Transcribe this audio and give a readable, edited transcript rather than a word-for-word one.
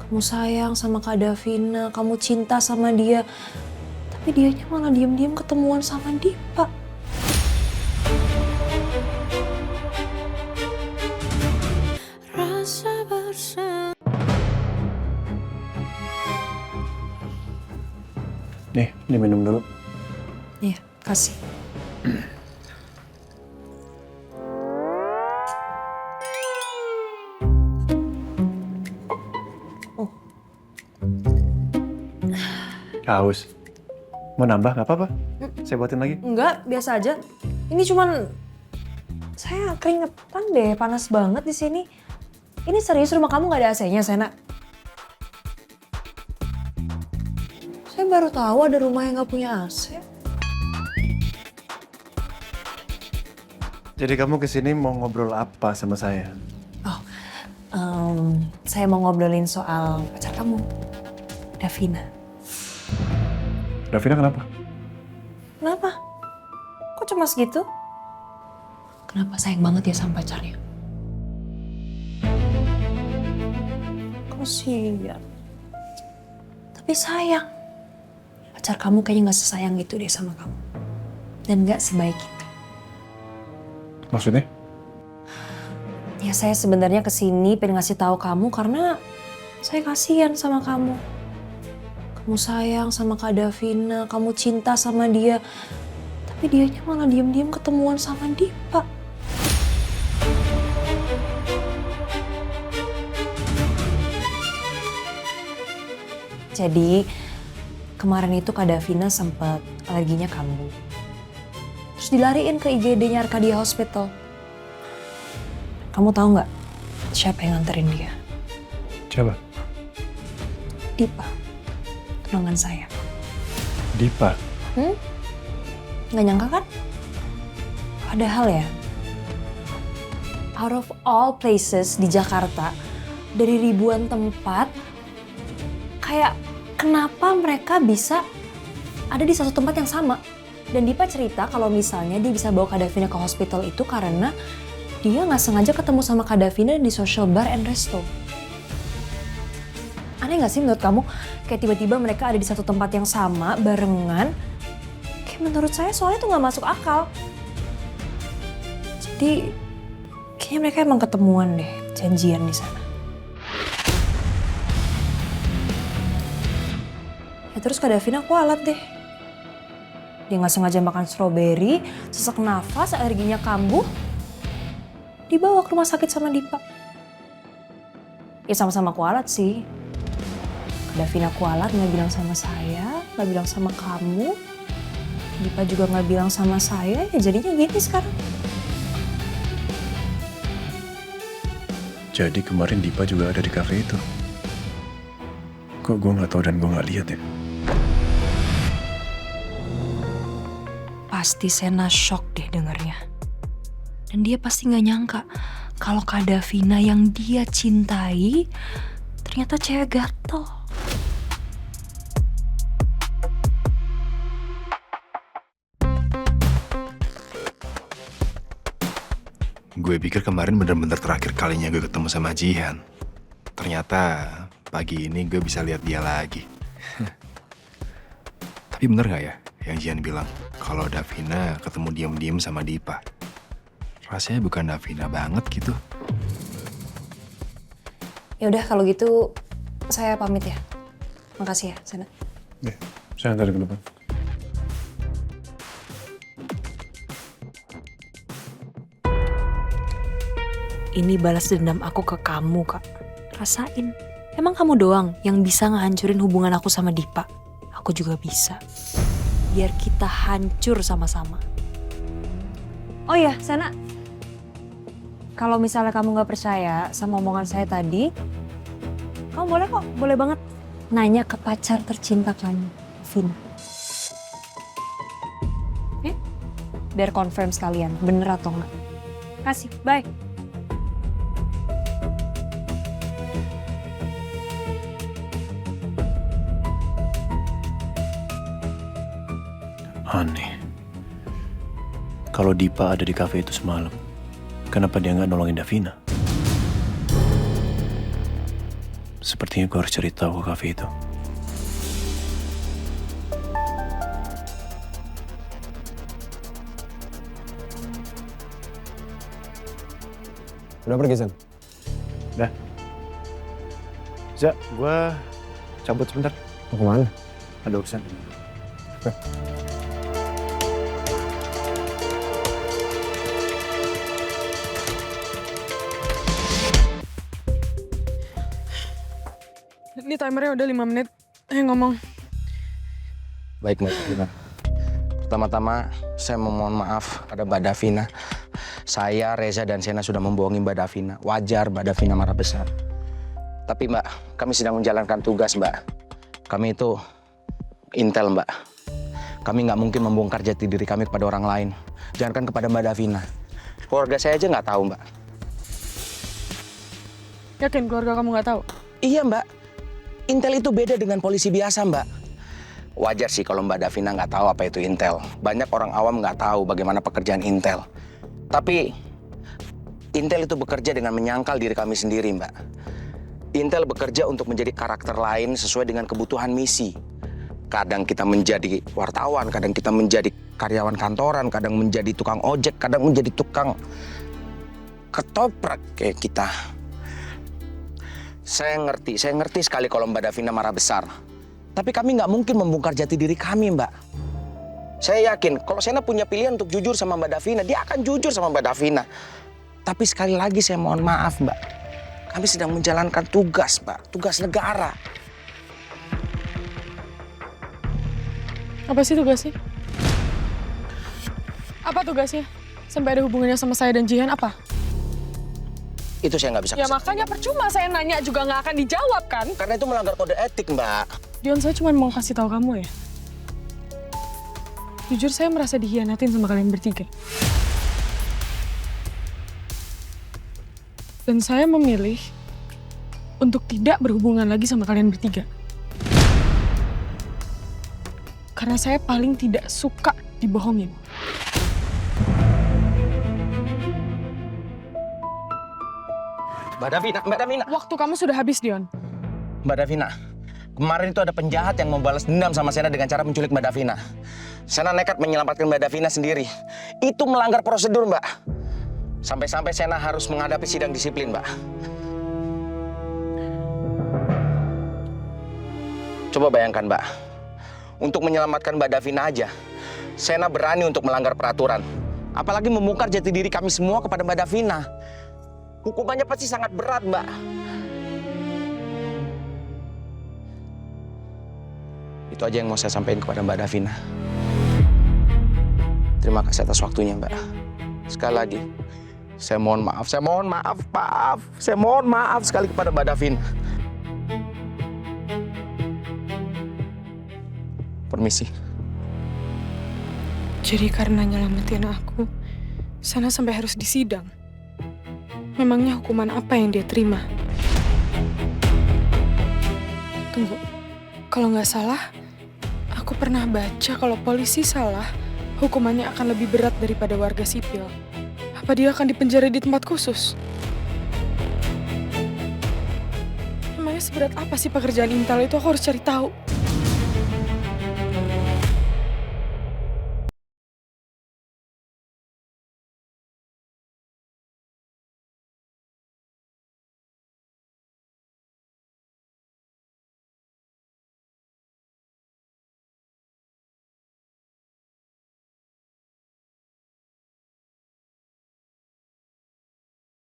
Kamu sayang sama Kak Davina, kamu cinta sama dia. Tapi dianya malah diem-diem ketemuan sama Dipa. Rasa bersama. Nih, diminum dulu. Iya, kasih. Haus. Mau nambah nggak apa-apa? Saya buatin lagi. Enggak, biasa aja. Ini cuman saya keringetan deh, panas banget di sini. Ini serius rumah kamu nggak ada AC-nya, Sena? Saya baru tahu ada rumah yang nggak punya AC. Jadi kamu kesini mau ngobrol apa sama saya? Oh, saya mau ngobrolin soal pacar kamu, Davina. Davina kenapa? Kenapa? Kok cemas gitu? Kenapa sayang banget ya sama pacarnya? Kasian. Tapi sayang. Pacar kamu kayaknya gak sesayang itu deh sama kamu. Dan gak sebaik itu. Maksudnya? Ya saya sebenarnya kesini pengen ngasih tahu kamu karena saya kasihan sama kamu. Kamu sayang sama Kak Davina, kamu cinta sama dia. Tapi dianya malah diem-diem ketemuan sama Dipa. Jadi kemarin itu Kak Davina sempat alerginya kambuh. Terus dilariin ke IGD-nya Arcadia Hospital. Kamu tahu nggak siapa yang nganterin dia? Coba. Dipa, tunangan saya. Dipa. Nggak nyangka kan? Padahal ya, out of all places di Jakarta, dari ribuan tempat, kayak kenapa mereka bisa ada di satu tempat yang sama? Dan Dipa cerita kalau misalnya dia bisa bawa Kak Davina ke hospital itu karena dia nggak sengaja ketemu sama Kak Davina di social bar and resto. Aneh nggak sih menurut kamu? Kayak tiba-tiba mereka ada di satu tempat yang sama, barengan. Kayak menurut saya soalnya tuh nggak masuk akal. Jadi kayaknya mereka emang ketemuan deh, janjian di sana. Ya terus Kak Davina kualat deh. Dia nggak sengaja makan stroberi, sesak nafas, alerginya kambuh. Dibawa ke rumah sakit sama Dipa. Ya sama-sama kualat sih. Davina kualat nggak bilang sama saya, nggak bilang sama kamu. Dipa juga nggak bilang sama saya, ya jadinya gini sekarang. Jadi kemarin Dipa juga ada di kafe itu. Kok gue nggak tahu dan gue nggak lihat ya? Pasti Sena shock deh dengernya. Dan dia pasti nggak nyangka kalau Kak Davina yang dia cintai ternyata cewek gatel. Gue pikir kemarin bener-bener terakhir kalinya gue ketemu sama Jihan. Ternyata pagi ini gue bisa lihat dia lagi. Tapi bener gak ya yang Jihan bilang kalau Davina ketemu diem-diem sama Dipa? Rasanya bukan Davina banget gitu. Ya udah kalau gitu saya pamit ya. Makasih ya, Sena. Ya, saya antar ke depan. Ini balas dendam aku ke kamu, Kak. Rasain. Emang kamu doang yang bisa ngehancurin hubungan aku sama Dipa. Aku juga bisa. Biar kita hancur sama-sama. Oh iya, Sena. Kalau misalnya kamu gak percaya sama omongan saya tadi, kamu boleh kok, boleh banget nanya ke pacar tercinta kamu, Vina. Biar confirm sekalian, bener atau enggak. Kasih, bye. Aneh. Kalau Dipa ada di kafe itu semalam, kenapa dia nggak nolongin Davina? Sepertinya gue harus cari tahu ke kafe itu. Udah pergi, San? Dah. Za, gue cabut sebentar. Mau kemana? Ada urusan. Ini timernya udah 5 menit. Ayo ngomong. Baik, Mbak. Gimana? Pertama-tama, saya memohon maaf pada Mbak Davina. Saya, Reza, dan Sena sudah membohongi Mbak Davina. Wajar Mbak Davina marah besar. Tapi Mbak, kami sedang menjalankan tugas, Mbak. Kami itu intel, Mbak. Kami nggak mungkin membongkar jati diri kami kepada orang lain. Jangankan kepada Mbak Davina. Keluarga saya aja nggak tahu, Mbak. Yakin keluarga kamu nggak tahu? Iya, Mbak. Intel itu beda dengan polisi biasa, Mbak. Wajar sih kalau Mbak Davina nggak tahu apa itu Intel. Banyak orang awam nggak tahu bagaimana pekerjaan Intel. Tapi Intel itu bekerja dengan menyangkal diri kami sendiri, Mbak. Intel bekerja untuk menjadi karakter lain sesuai dengan kebutuhan misi. Kadang kita menjadi wartawan, kadang kita menjadi karyawan kantoran, kadang menjadi tukang ojek, kadang menjadi tukang ketoprak kayak kita. Saya ngerti sekali kalau Mbak Davina marah besar. Tapi kami nggak mungkin membongkar jati diri kami, Mbak. Saya yakin kalau Sena punya pilihan untuk jujur sama Mbak Davina, dia akan jujur sama Mbak Davina. Tapi sekali lagi saya mohon maaf, Mbak. Kami sedang menjalankan tugas, Mbak. Tugas negara. Apa sih tugasnya? Apa tugasnya? Sampai ada hubungannya sama saya dan Jihan apa? Itu saya nggak bisa Ya kasih. makanya percuma saya nanya juga nggak akan dijawab kan? Karena itu melanggar kode etik, Mbak. Dion, saya cuma mau kasih tahu kamu ya. Jujur saya merasa dikhianatin sama kalian bertiga. Dan saya memilih untuk tidak berhubungan lagi sama kalian bertiga. Karena saya paling tidak suka dibohongin. Mbak Davina. Waktu kamu sudah habis, Dion. Mbak Davina, kemarin itu ada penjahat yang membalas dendam sama Sena dengan cara menculik Mbak Davina. Sena nekat menyelamatkan Mbak Davina sendiri. Itu melanggar prosedur, Mbak. Sampai-sampai Sena harus menghadapi sidang disiplin, Mbak. Coba bayangkan, Mbak. Untuk menyelamatkan Mbak Davina aja, Sena berani untuk melanggar peraturan. Apalagi membongkar jati diri kami semua kepada Mbak Davina. Hukumannya pasti sangat berat, Mbak. Itu aja yang mau saya sampaikan kepada Mbak Davina. Terima kasih atas waktunya, Mbak. Sekali lagi, saya mohon maaf. Saya mohon maaf sekali kepada Mbak Davina. Permisi. Jadi karena nyelamatin aku, Sana sampai harus disidang. Memangnya hukuman apa yang dia terima? Tunggu, kalau nggak salah, aku pernah baca kalau polisi salah, hukumannya akan lebih berat daripada warga sipil. Apa dia akan dipenjara di tempat khusus? Emangnya seberat apa sih pekerjaan Intel itu? Aku harus cari tahu.